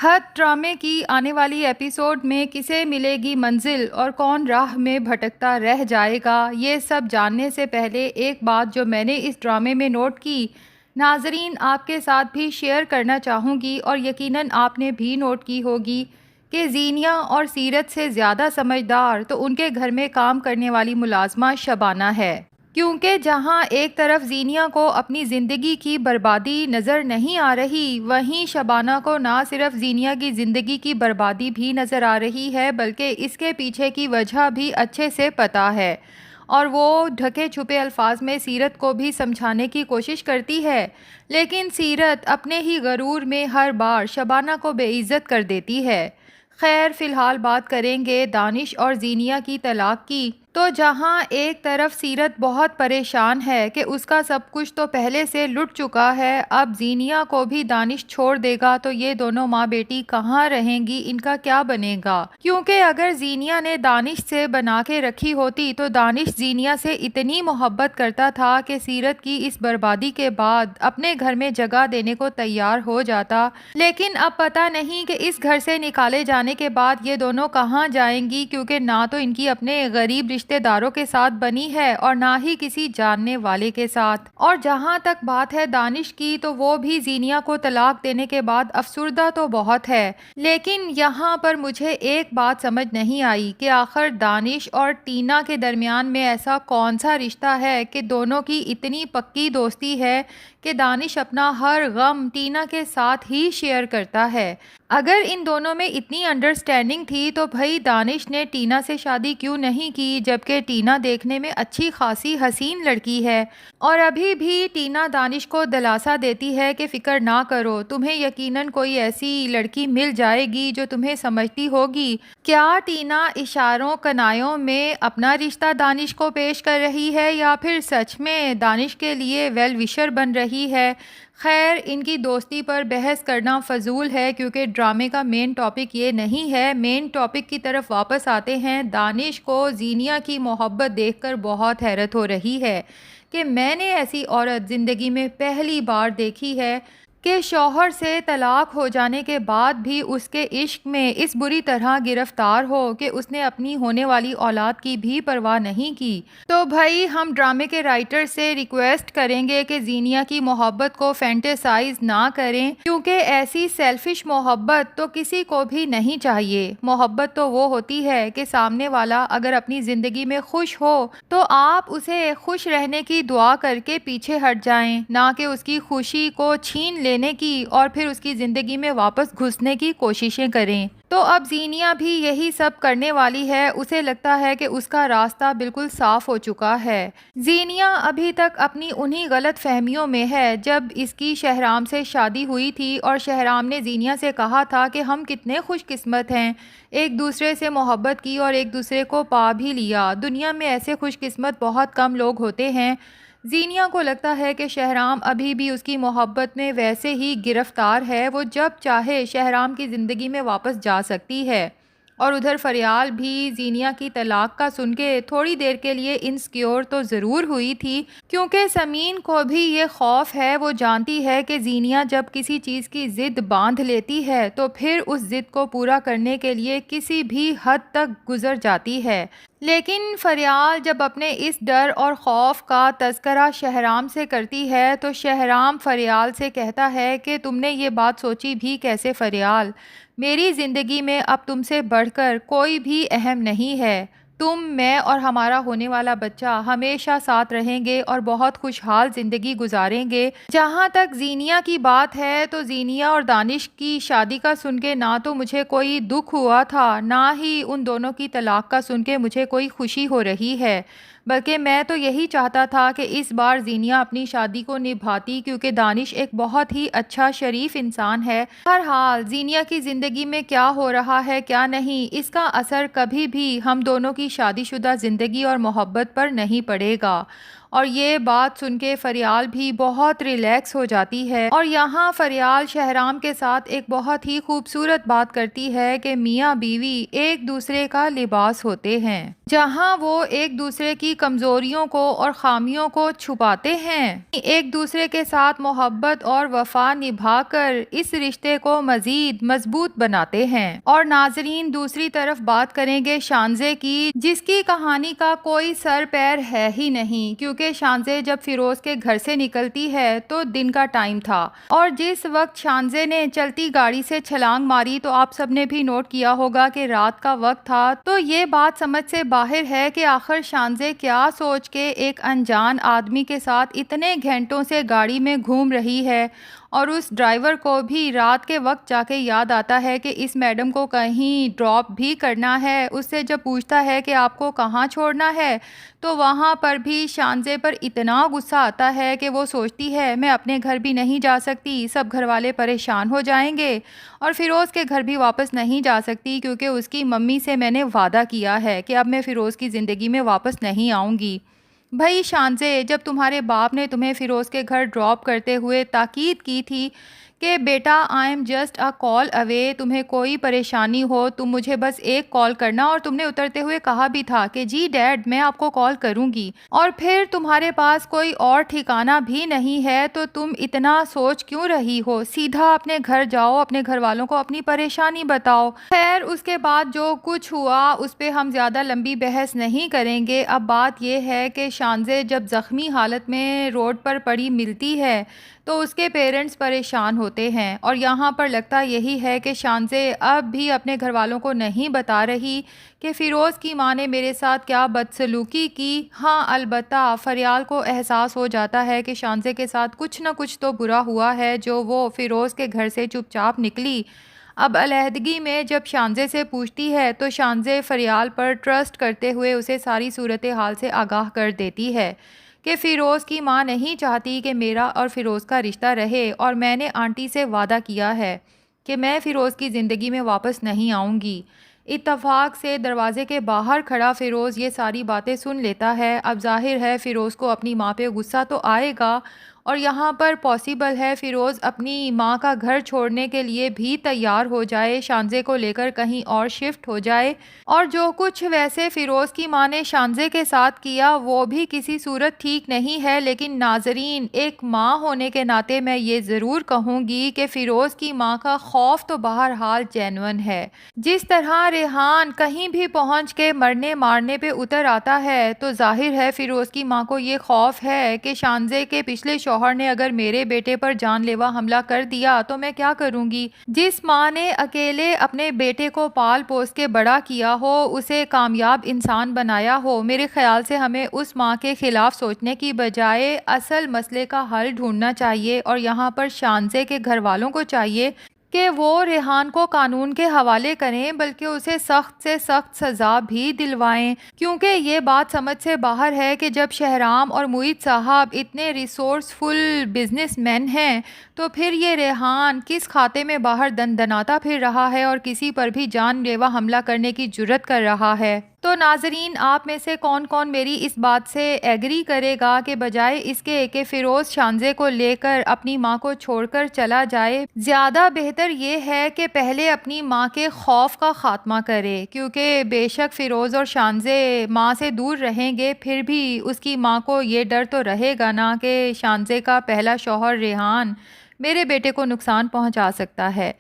حد ڈرامے کی آنے والی ایپیسوڈ میں کسے ملے گی منزل اور کون راہ میں بھٹکتا رہ جائے گا، یہ سب جاننے سے پہلے ایک بات جو میں نے اس ڈرامے میں نوٹ کی، ناظرین آپ کے ساتھ بھی شیئر کرنا چاہوں گی اور یقیناً آپ نے بھی نوٹ کی ہوگی کہ زینیا اور سیرت سے زیادہ سمجھدار تو ان کے گھر میں کام کرنے والی ملازمہ شبانہ ہے۔ کیونکہ جہاں ایک طرف زینیا کو اپنی زندگی کی بربادی نظر نہیں آ رہی، وہیں شبانہ کو نہ صرف زینیا کی زندگی کی بربادی بھی نظر آ رہی ہے بلکہ اس کے پیچھے کی وجہ بھی اچھے سے پتہ ہے، اور وہ ڈھکے چھپے الفاظ میں سیرت کو بھی سمجھانے کی کوشش کرتی ہے، لیکن سیرت اپنے ہی غرور میں ہر بار شبانہ کو بے عزت کر دیتی ہے۔ خیر، فی الحال بات کریں گے دانش اور زینیا کی طلاق کی۔ تو جہاں ایک طرف سیرت بہت پریشان ہے کہ اس کا سب کچھ تو پہلے سے لٹ چکا ہے، اب زینیا کو بھی دانش چھوڑ دے گا تو یہ دونوں ماں بیٹی کہاں رہیں گی، ان کا کیا بنے گا؟ کیونکہ اگر زینیا نے دانش سے بنا کے رکھی ہوتی تو دانش زینیا سے اتنی محبت کرتا تھا کہ سیرت کی اس بربادی کے بعد اپنے گھر میں جگہ دینے کو تیار ہو جاتا، لیکن اب پتہ نہیں کہ اس گھر سے نکالے جانے کے بعد یہ دونوں کہاں جائیں گی، کیونکہ نہ تو ان کی اپنے غریب رشتہ داروں کے ساتھ بنی ہے اور نہ ہی کسی جاننے والے کے ساتھ۔ اور جہاں تک بات ہے دانش کی تو وہ بھی زینیا کو طلاق دینے کے بعد افسردہ تو بہت ہے، لیکن یہاں پر مجھے ایک بات سمجھ نہیں آئی کہ آخر دانش اور ٹینا کے درمیان میں ایسا کون سا رشتہ ہے کہ دونوں کی اتنی پکی دوستی ہے کہ دانش اپنا ہر غم ٹینا کے ساتھ ہی شیئر کرتا ہے۔ اگر ان دونوں میں اتنی انڈرسٹینڈنگ تھی تو بھئی دانش نے ٹینا سے شادی کیوں نہیں کی، جبکہ ٹینا دیکھنے میں اچھی خاصی حسین لڑکی ہے، اور ابھی بھی ٹینا دانش کو دلاسا دیتی ہے کہ فکر نہ کرو، تمہیں یقیناً کوئی ایسی لڑکی مل جائے گی جو تمہیں سمجھتی ہوگی۔ کیا ٹینا اشاروں کنایوں میں اپنا رشتہ دانش کو پیش کر رہی ہے یا پھر سچ میں دانش کے لیے ویل وشر بن رہی ہے؟ خیر، ان کی دوستی پر بحث کرنا فضول ہے کیونکہ ڈرامے کا مین ٹاپک یہ نہیں ہے۔ مین ٹاپک کی طرف واپس آتے ہیں۔ دانش کو زینیا کی محبت دیکھ کر بہت حیرت ہو رہی ہے کہ میں نے ایسی عورت زندگی میں پہلی بار دیکھی ہے کہ شوہر سے طلاق ہو جانے کے بعد بھی اس کے عشق میں اس بری طرح گرفتار ہو کہ اس نے اپنی ہونے والی اولاد کی بھی پرواہ نہیں کی۔ تو بھائی ہم ڈرامے کے رائٹر سے ریکویسٹ کریں گے کہ زینیا کی محبت کو فینٹیسائز نہ کریں، کیونکہ ایسی سیلفش محبت تو کسی کو بھی نہیں چاہیے۔ محبت تو وہ ہوتی ہے کہ سامنے والا اگر اپنی زندگی میں خوش ہو تو آپ اسے خوش رہنے کی دعا کر کے پیچھے ہٹ جائیں، نہ کہ اس کی خوشی کو چھین لینے کی اور پھر اس کی زندگی میں واپس گھسنے کی کوششیں کریں۔ تو اب زینیا بھی یہی سب کرنے والی ہے، اسے لگتا ہے کہ اس کا راستہ بالکل صاف ہو چکا ہے۔ زینیا ابھی تک اپنی انہی غلط فہمیوں میں ہے۔ جب اس کی شہرام سے شادی ہوئی تھی اور شہرام نے زینیا سے کہا تھا کہ ہم کتنے خوش قسمت ہیں، ایک دوسرے سے محبت کی اور ایک دوسرے کو پا بھی لیا، دنیا میں ایسے خوش قسمت بہت کم لوگ ہوتے ہیں۔ زینیا کو لگتا ہے کہ شہرام ابھی بھی اس کی محبت میں ویسے ہی گرفتار ہے، وہ جب چاہے شہرام کی زندگی میں واپس جا سکتی ہے۔ اور ادھر فریال بھی زینیا کی طلاق کا سن کے تھوڑی دیر کے لیے انسیکیور تو ضرور ہوئی تھی، کیونکہ سمین کو بھی یہ خوف ہے، وہ جانتی ہے کہ زینیا جب کسی چیز کی ضد باندھ لیتی ہے تو پھر اس ضد کو پورا کرنے کے لیے کسی بھی حد تک گزر جاتی ہے۔ لیکن فریال جب اپنے اس ڈر اور خوف کا تذکرہ شہرام سے کرتی ہے تو شہرام فریال سے کہتا ہے کہ تم نے یہ بات سوچی بھی کیسے فریال؟ میری زندگی میں اب تم سے بڑھ کر کوئی بھی اہم نہیں ہے، تم، میں اور ہمارا ہونے والا بچہ ہمیشہ ساتھ رہیں گے اور بہت خوشحال زندگی گزاریں گے۔ جہاں تک زینیا کی بات ہے تو زینیا اور دانش کی شادی کا سن کے نہ تو مجھے کوئی دکھ ہوا تھا، نہ ہی ان دونوں کی طلاق کا سن کے مجھے کوئی خوشی ہو رہی ہے، بلکہ میں تو یہی چاہتا تھا کہ اس بار زینیا اپنی شادی کو نبھاتی، کیونکہ دانش ایک بہت ہی اچھا شریف انسان ہے۔ بہرحال زینیا کی زندگی میں کیا ہو رہا ہے کیا نہیں، اس کا اثر کبھی بھی ہم دونوں کی شادی شدہ زندگی اور محبت پر نہیں پڑے گا، اور یہ بات سن کے فریال بھی بہت ریلیکس ہو جاتی ہے۔ اور یہاں فریال شہرام کے ساتھ ایک بہت ہی خوبصورت بات کرتی ہے کہ میاں بیوی ایک دوسرے کا لباس ہوتے ہیں، جہاں وہ ایک دوسرے کی کمزوریوں کو اور خامیوں کو چھپاتے ہیں، ایک دوسرے کے ساتھ محبت اور وفا نبھا کر اس رشتے کو مزید مضبوط بناتے ہیں۔ اور ناظرین، دوسری طرف بات کریں گے شانزے کی، جس کی کہانی کا کوئی سر پیر ہے ہی نہیں، کیونکہ شانزے جب فیروز کے گھر سے نکلتی ہے تو دن کا ٹائم تھا، اور جس وقت شانزے نے چلتی گاڑی سے چھلانگ ماری تو آپ سب نے بھی نوٹ کیا ہوگا کہ رات کا وقت تھا۔ تو یہ بات سمجھ سے باہر ہے کہ آخر شانزے کیا سوچ کے ایک انجان آدمی کے ساتھ اتنے گھنٹوں سے گاڑی میں گھوم رہی ہے، اور اس ڈرائیور کو بھی رات کے وقت جا کے یاد آتا ہے کہ اس میڈم کو کہیں ڈراپ بھی کرنا ہے۔ اس سے جب پوچھتا ہے کہ آپ کو کہاں چھوڑنا ہے تو وہاں پر بھی شانزے پر اتنا غصہ آتا ہے کہ وہ سوچتی ہے میں اپنے گھر بھی نہیں جا سکتی، سب گھر والے پریشان ہو جائیں گے، اور فیروز کے گھر بھی واپس نہیں جا سکتی کیونکہ اس کی ممی سے میں نے وعدہ کیا ہے کہ اب میں فیروز کی زندگی میں واپس نہیں آؤں گی۔ بھائی شانزے، جب تمہارے باپ نے تمہیں فیروز کے گھر ڈراپ کرتے ہوئے تاکید کی تھی کہ بیٹا آئی ایم جسٹ اے کال اوے، تمہیں کوئی پریشانی ہو تم مجھے بس ایک کال کرنا، اور تم نے اترتے ہوئے کہا بھی تھا کہ جی ڈیڈ میں آپ کو کال کروں گی، اور پھر تمہارے پاس کوئی اور ٹھکانہ بھی نہیں ہے تو تم اتنا سوچ کیوں رہی ہو؟ سیدھا اپنے گھر جاؤ، اپنے گھر والوں کو اپنی پریشانی بتاؤ۔ خیر، اس کے بعد جو کچھ ہوا اس پہ ہم زیادہ لمبی بحث نہیں کریں گے۔ اب بات یہ ہے کہ شانزے جب زخمی حالت میں روڈ پر پڑی ملتی ہے تو اس کے پیرنٹس پریشان ہوتے ہیں، اور یہاں پر لگتا یہی ہے کہ شانزے اب بھی اپنے گھر والوں کو نہیں بتا رہی کہ فیروز کی ماں نے میرے ساتھ کیا بدسلوکی کی۔ ہاں، البتہ فریال کو احساس ہو جاتا ہے کہ شانزے کے ساتھ کچھ نہ کچھ تو برا ہوا ہے جو وہ فیروز کے گھر سے چپ چاپ نکلی۔ اب علیحدگی میں جب شانزے سے پوچھتی ہے تو شانزے فریال پر ٹرسٹ کرتے ہوئے اسے ساری صورتحال سے آگاہ کر دیتی ہے کہ فیروز کی ماں نہیں چاہتی کہ میرا اور فیروز کا رشتہ رہے، اور میں نے آنٹی سے وعدہ کیا ہے کہ میں فیروز کی زندگی میں واپس نہیں آؤں گی۔ اتفاق سے دروازے کے باہر کھڑا فیروز یہ ساری باتیں سن لیتا ہے۔ اب ظاہر ہے فیروز کو اپنی ماں پہ غصہ تو آئے گا، اور یہاں پر پاسبل ہے فیروز اپنی ماں کا گھر چھوڑنے کے لیے بھی تیار ہو جائے، شانزے کو لے کر کہیں اور شفٹ ہو جائے، اور جو کچھ ویسے فیروز کی ماں نے شانزے کے ساتھ کیا وہ بھی کسی صورت ٹھیک نہیں ہے۔ لیکن ناظرین، ایک ماں ہونے کے ناطے میں یہ ضرور کہوں گی کہ فیروز کی ماں کا خوف تو بہرحال جینون ہے۔ جس طرح ریحان کہیں بھی پہنچ کے مرنے مارنے پہ اتر آتا ہے تو ظاہر ہے فیروز کی ماں کو یہ خوف ہے کہ شانزے کے پچھلے شوہر نے اگر میرے بیٹے پر جان لیوا حملہ کر دیا تو میں کیا کروں گی۔ جس ماں نے اکیلے اپنے بیٹے کو پال پوس کے بڑا کیا ہو، اسے کامیاب انسان بنایا ہو، میرے خیال سے ہمیں اس ماں کے خلاف سوچنے کی بجائے اصل مسئلے کا حل ڈھونڈنا چاہیے، اور یہاں پر شانزے کے گھر والوں کو چاہیے کہ وہ ریحان کو قانون کے حوالے کریں، بلکہ اسے سخت سے سخت سزا بھی دلوائیں، کیونکہ یہ بات سمجھ سے باہر ہے کہ جب شہرام اور معید صاحب اتنے ریسورسفل بزنس مین ہیں تو پھر یہ ریحان کس کھاتے میں باہر دندناتا پھر رہا ہے اور کسی پر بھی جان لیوا حملہ کرنے کی جرت کر رہا ہے۔ تو ناظرین، آپ میں سے کون کون میری اس بات سے ایگری کرے گا کہ بجائے اس کے کہ فیروز شانزے کو لے کر اپنی ماں کو چھوڑ کر چلا جائے، زیادہ بہتر یہ ہے کہ پہلے اپنی ماں کے خوف کا خاتمہ کرے، کیونکہ بے شک فیروز اور شانزے ماں سے دور رہیں گے پھر بھی اس کی ماں کو یہ ڈر تو رہے گا نا کہ شانزے کا پہلا شوہر ریحان میرے بیٹے کو نقصان پہنچا سکتا ہے۔